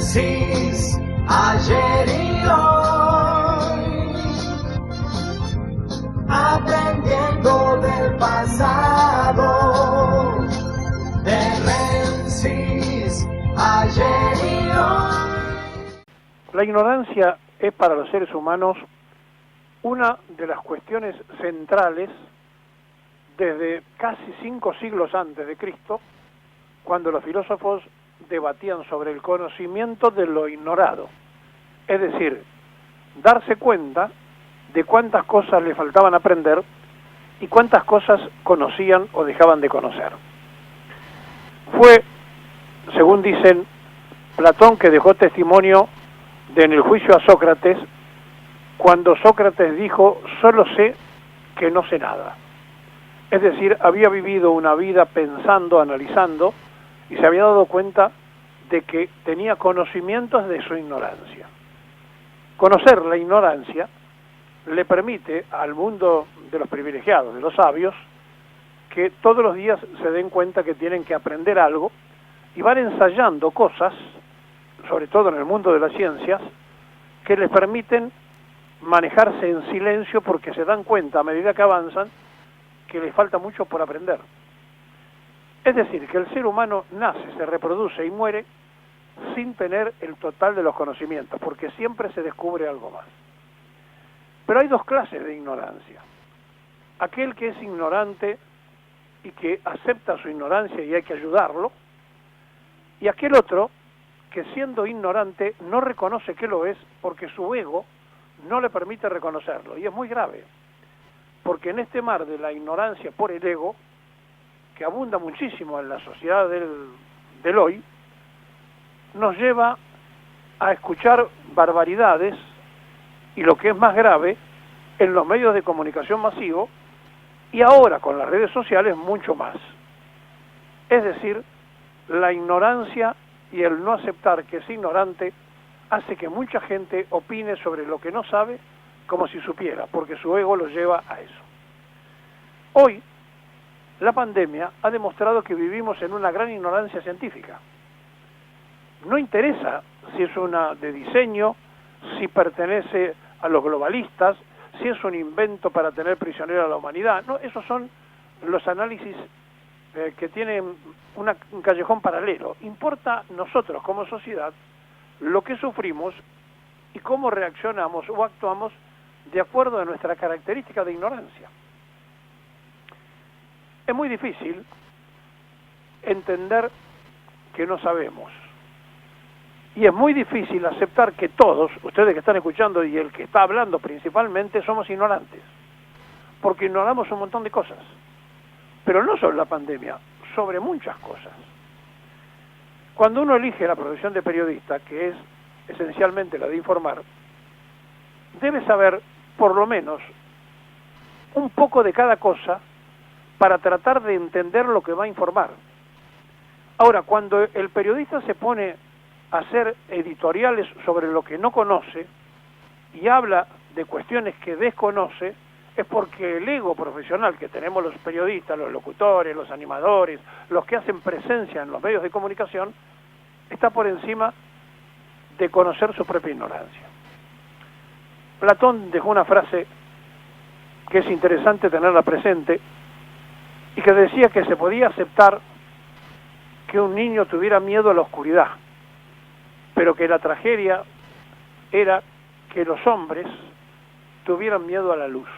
Génesis, ayer y hoy, aprendiendo del pasado, de Génesis, ayer y hoy. La ignorancia es para los seres humanos una de las cuestiones centrales desde casi 5 siglos antes de Cristo, cuando los filósofos debatían sobre el conocimiento de lo ignorado, es decir, darse cuenta de cuántas cosas le faltaban aprender y cuántas cosas conocían o dejaban de conocer. Fue, según dicen, Platón que dejó testimonio en el juicio a Sócrates, cuando Sócrates dijo, solo sé que no sé nada. Es decir, había vivido una vida pensando, analizando, y se había dado cuenta de que tenía conocimientos de su ignorancia. Conocer la ignorancia le permite al mundo de los privilegiados, de los sabios, que todos los días se den cuenta que tienen que aprender algo y van ensayando cosas, sobre todo en el mundo de las ciencias, que les permiten manejarse en silencio porque se dan cuenta a medida que avanzan que les falta mucho por aprender. Es decir, que el ser humano nace, se reproduce y muere sin tener el total de los conocimientos, porque siempre se descubre algo más. Pero hay dos clases de ignorancia. Aquel que es ignorante y que acepta su ignorancia y hay que ayudarlo, y aquel otro que siendo ignorante no reconoce que lo es porque su ego no le permite reconocerlo, y es muy grave, porque en este mar de la ignorancia por el ego, que abunda muchísimo en la sociedad del hoy, nos lleva a escuchar barbaridades y lo que es más grave, en los medios de comunicación masivos y ahora con las redes sociales mucho más. Es decir, la ignorancia y el no aceptar que es ignorante hace que mucha gente opine sobre lo que no sabe como si supiera, porque su ego lo lleva a eso. Hoy, la pandemia ha demostrado que vivimos en una gran ignorancia científica. No interesa si es una de diseño, si pertenece a los globalistas, si es un invento para tener prisionera a la humanidad. No, esos son los análisis que tienen un callejón paralelo. Importa nosotros como sociedad lo que sufrimos y cómo reaccionamos o actuamos de acuerdo a nuestra característica de ignorancia. Es muy difícil entender que no sabemos. Y es muy difícil aceptar que todos, ustedes que están escuchando y el que está hablando principalmente, somos ignorantes. Porque ignoramos un montón de cosas. Pero no sobre la pandemia, sobre muchas cosas. Cuando uno elige la profesión de periodista, que es esencialmente la de informar, debe saber, por lo menos, un poco de cada cosa para tratar de entender lo que va a informar. Ahora, cuando el periodista se pone a hacer editoriales sobre lo que no conoce y habla de cuestiones que desconoce, es porque el ego profesional que tenemos los periodistas, los locutores, los animadores, los que hacen presencia en los medios de comunicación, está por encima de conocer su propia ignorancia. Platón dejó una frase que es interesante tenerla presente y que decía que se podía aceptar que un niño tuviera miedo a la oscuridad, pero que la tragedia era que los hombres tuvieran miedo a la luz.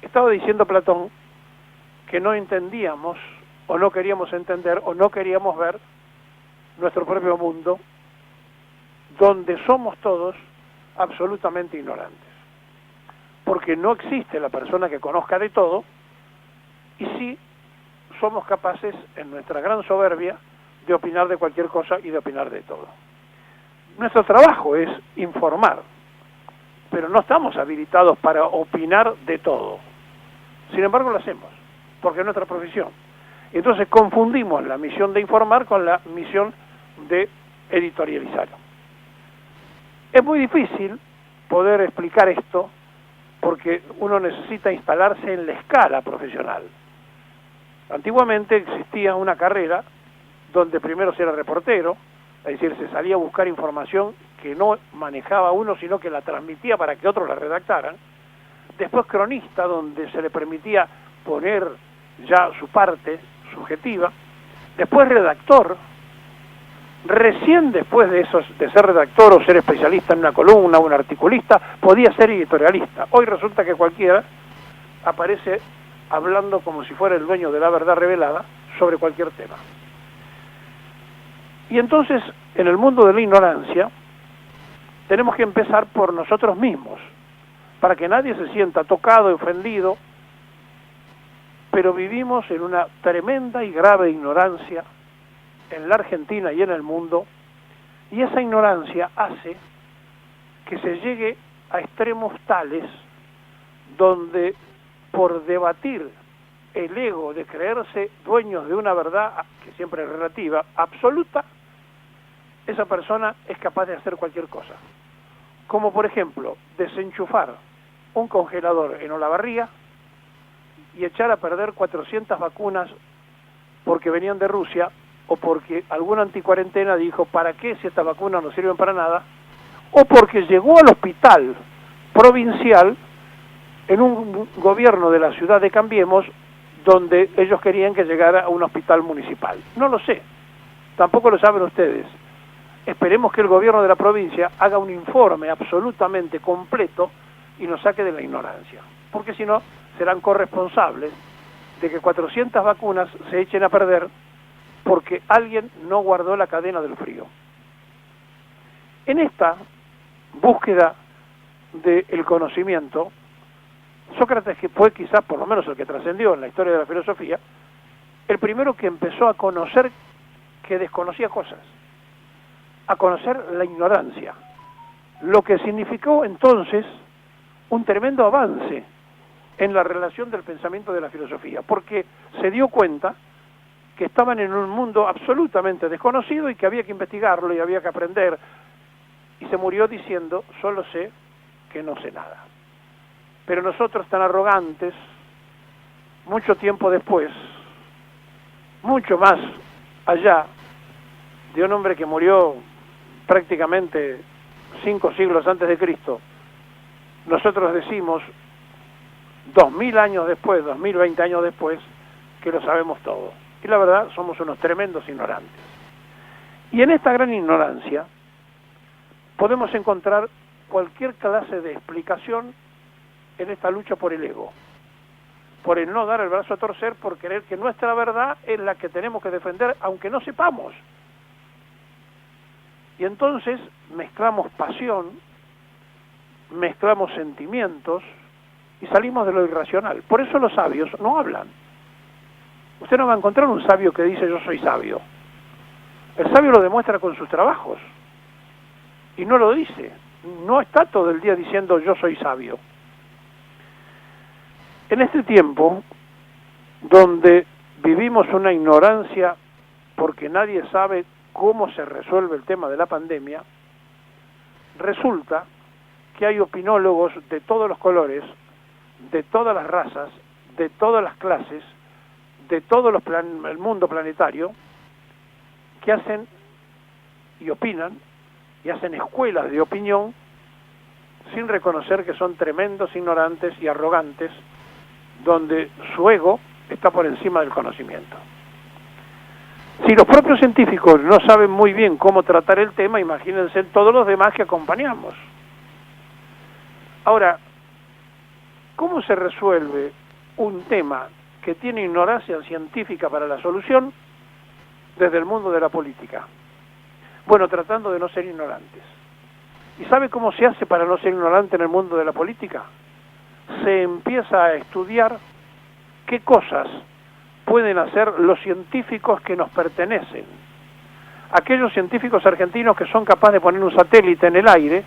Estaba diciendo Platón que no entendíamos, o no queríamos entender, o no queríamos ver nuestro propio mundo, donde somos todos absolutamente ignorantes. Porque no existe la persona que conozca de todo, y sí somos capaces, en nuestra gran soberbia, de opinar de cualquier cosa y de opinar de todo. Nuestro trabajo es informar, pero no estamos habilitados para opinar de todo. Sin embargo, lo hacemos, porque es nuestra profesión. Entonces confundimos la misión de informar con la misión de editorializar. Es muy difícil poder explicar esto porque uno necesita instalarse en la escala profesional. Antiguamente existía una carrera donde primero se era reportero, Es decir, se salía a buscar información que no manejaba uno, sino que la transmitía para que otros la redactaran. Después cronista, donde se le permitía poner ya su parte subjetiva. Después redactor. Recién después de ser redactor o ser especialista en una columna o un articulista, podía ser editorialista. Hoy resulta que cualquiera aparece hablando como si fuera el dueño de la verdad revelada sobre cualquier tema. Y entonces, en el mundo de la ignorancia, tenemos que empezar por nosotros mismos, para que nadie se sienta tocado, ofendido, pero vivimos en una tremenda y grave ignorancia en la Argentina y en el mundo, y esa ignorancia hace que se llegue a extremos tales donde por debatir el ego de creerse dueños de una verdad, que siempre es relativa, absoluta, esa persona es capaz de hacer cualquier cosa. Como por ejemplo, desenchufar un congelador en Olavarría y echar a perder 400 vacunas porque venían de Rusia, o porque algún anticuarentena dijo, ¿para qué si estas vacunas no sirven para nada? O porque llegó al hospital provincial en un gobierno de la ciudad de Cambiemos, donde ellos querían que llegara a un hospital municipal. No lo sé, tampoco lo saben ustedes. Esperemos que el gobierno de la provincia haga un informe absolutamente completo y nos saque de la ignorancia, porque si no, serán corresponsables de que 400 vacunas se echen a perder porque alguien no guardó la cadena del frío. En esta búsqueda del conocimiento, Sócrates, que fue quizás por lo menos el que trascendió en la historia de la filosofía, el primero que empezó a conocer que desconocía cosas, a conocer la ignorancia, lo que significó entonces un tremendo avance en la relación del pensamiento de la filosofía, porque se dio cuenta que estaban en un mundo absolutamente desconocido y que había que investigarlo y había que aprender, y se murió diciendo, solo sé que no sé nada. Pero nosotros tan arrogantes, mucho tiempo después, mucho más allá de un hombre que murió prácticamente 5 siglos antes de Cristo, nosotros decimos 2000 años después, 2020 años después, que lo sabemos todo. Y la verdad, somos unos tremendos ignorantes. Y en esta gran ignorancia podemos encontrar cualquier clase de explicación en esta lucha por el ego, por el no dar el brazo a torcer, por creer que nuestra verdad es la que tenemos que defender, aunque no sepamos. Y entonces mezclamos pasión, mezclamos sentimientos y salimos de lo irracional. Por eso los sabios no hablan. Usted no va a encontrar un sabio que dice yo soy sabio. El sabio lo demuestra con sus trabajos y no lo dice. No está todo el día diciendo yo soy sabio. En este tiempo, donde vivimos una ignorancia porque nadie sabe cómo se resuelve el tema de la pandemia, resulta que hay opinólogos de todos los colores, de todas las razas, de todas las clases, de todo el mundo planetario, que hacen y opinan y hacen escuelas de opinión sin reconocer que son tremendos ignorantes y arrogantes, donde su ego está por encima del conocimiento. Si los propios científicos no saben muy bien cómo tratar el tema, imagínense todos los demás que acompañamos. Ahora, ¿cómo se resuelve un tema que tiene ignorancia científica para la solución desde el mundo de la política? Bueno, tratando de no ser ignorantes. ¿Y sabe cómo se hace para no ser ignorante en el mundo de la política? Se empieza a estudiar qué cosas pueden hacer los científicos que nos pertenecen. Aquellos científicos argentinos que son capaces de poner un satélite en el aire,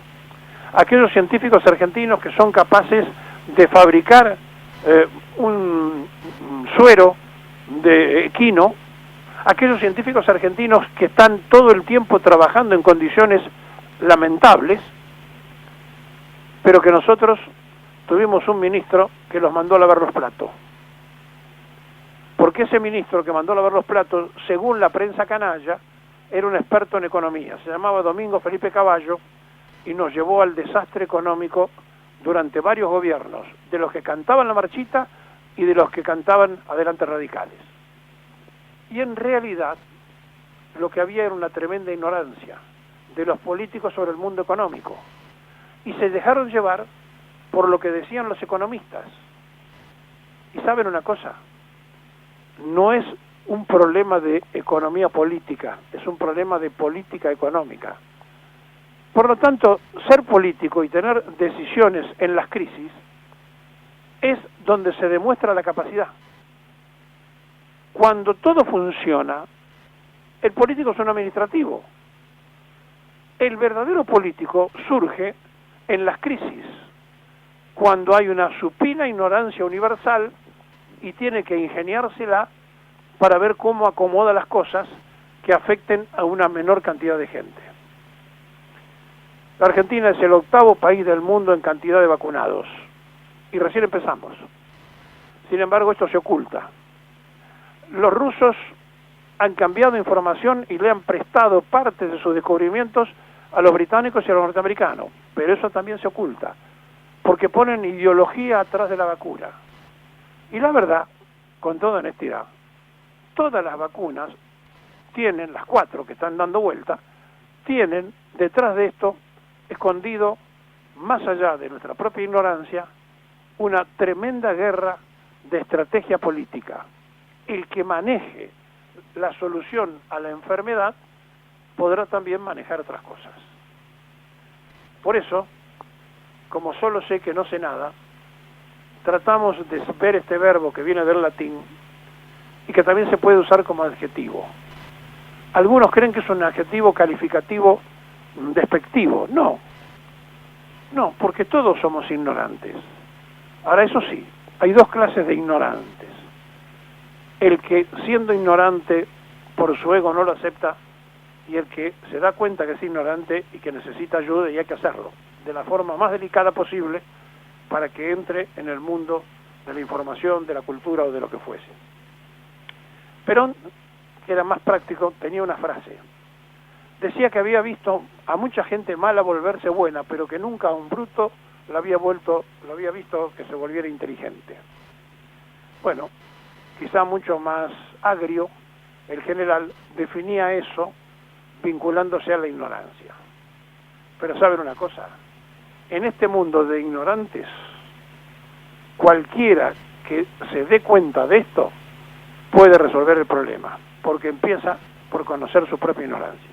aquellos científicos argentinos que son capaces de fabricar un suero de equino, aquellos científicos argentinos que están todo el tiempo trabajando en condiciones lamentables, pero que nosotros tuvimos un ministro que los mandó a lavar los platos. Porque ese ministro que mandó a lavar los platos, según la prensa canalla, era un experto en economía, se llamaba Domingo Felipe Cavallo y nos llevó al desastre económico durante varios gobiernos, de los que cantaban la marchita y de los que cantaban Adelante Radicales. Y en realidad lo que había era una tremenda ignorancia de los políticos sobre el mundo económico y se dejaron llevar por lo que decían los economistas. Y saben una cosa, no es un problema de economía política, es un problema de política económica. Por lo tanto, ser político y tener decisiones en las crisis es donde se demuestra la capacidad. Cuando todo funciona, el político es un administrativo. El verdadero político surge en las crisis, cuando hay una supina ignorancia universal y tiene que ingeniársela para ver cómo acomoda las cosas que afecten a una menor cantidad de gente. La Argentina es el 8º país del mundo en cantidad de vacunados y recién empezamos. Sin embargo, esto se oculta. Los rusos han cambiado información y le han prestado parte de sus descubrimientos a los británicos y a los norteamericanos, pero eso también se oculta, porque ponen ideología atrás de la vacuna. Y la verdad, con toda honestidad, todas las vacunas tienen, las 4 que están dando vuelta, tienen detrás de esto, escondido, más allá de nuestra propia ignorancia, una tremenda guerra de estrategia política. El que maneje la solución a la enfermedad podrá también manejar otras cosas. Por eso, como solo sé que no sé nada, tratamos de ver este verbo que viene del latín y que también se puede usar como adjetivo. Algunos creen que es un adjetivo calificativo despectivo. No, porque todos somos ignorantes. Ahora, eso sí, hay 2 clases de ignorantes. El que siendo ignorante por su ego no lo acepta y el que se da cuenta que es ignorante y que necesita ayuda y hay que hacerlo de la forma más delicada posible para que entre en el mundo de la información, de la cultura o de lo que fuese. Perón, que era más práctico, tenía una frase. Decía que había visto a mucha gente mala volverse buena, pero que nunca a un bruto lo había visto que se volviera inteligente. Bueno, quizá mucho más agrio, el general definía eso vinculándose a la ignorancia. Pero saben una cosa, en este mundo de ignorantes, cualquiera que se dé cuenta de esto puede resolver el problema, porque empieza por conocer su propia ignorancia.